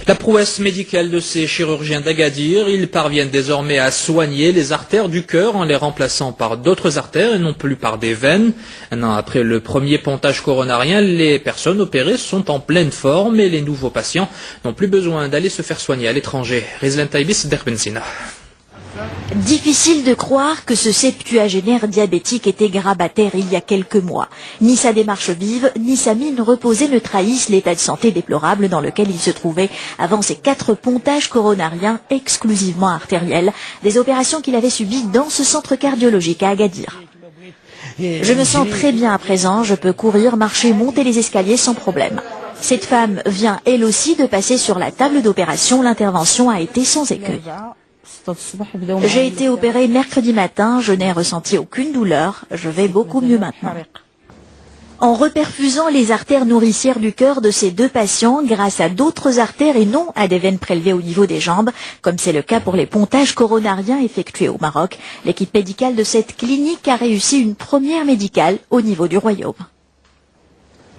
La prouesse médicale de ces chirurgiens d'Agadir, ils parviennent désormais à soigner les artères du cœur en les remplaçant par d'autres artères et non plus par des veines. Un an après le premier pontage coronarien, les personnes opérées sont en pleine forme et les nouveaux patients n'ont plus besoin d'aller se faire soigner à l'étranger. Rizlan Taibis d'Erbensina. Difficile de croire que ce septuagénaire diabétique était grabataire il y a quelques mois. Ni sa démarche vive, ni sa mine reposée ne trahissent l'état de santé déplorable dans lequel il se trouvait avant ses 4 pontages coronariens exclusivement artériels, des opérations qu'il avait subies dans ce centre cardiologique à Agadir. Je me sens très bien à présent, je peux courir, marcher, monter les escaliers sans problème. Cette femme vient elle aussi de passer sur la table d'opération, l'intervention a été sans écueil. J'ai été opérée mercredi matin, je n'ai ressenti aucune douleur, je vais beaucoup mieux maintenant. En reperfusant les artères nourricières du cœur de ces 2 patients grâce à d'autres artères et non à des veines prélevées au niveau des jambes, comme c'est le cas pour les pontages coronariens effectués au Maroc, l'équipe médicale de cette clinique a réussi une première médicale au niveau du royaume.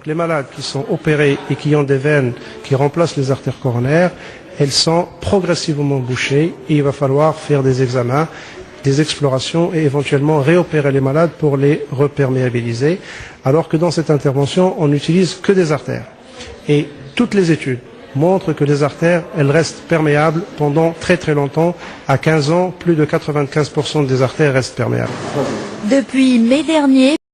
Les malades qui sont opérés et qui ont des veines qui remplacent les artères coronaires, elles sont progressivement bouchées et il va falloir faire des examens, des explorations et éventuellement réopérer les malades pour les reperméabiliser, alors que dans cette intervention, on n'utilise que des artères. Et toutes les études montrent que les artères, elles restent perméables pendant très très longtemps. À 15 ans, plus de 95% des artères restent perméables. Depuis mai dernier,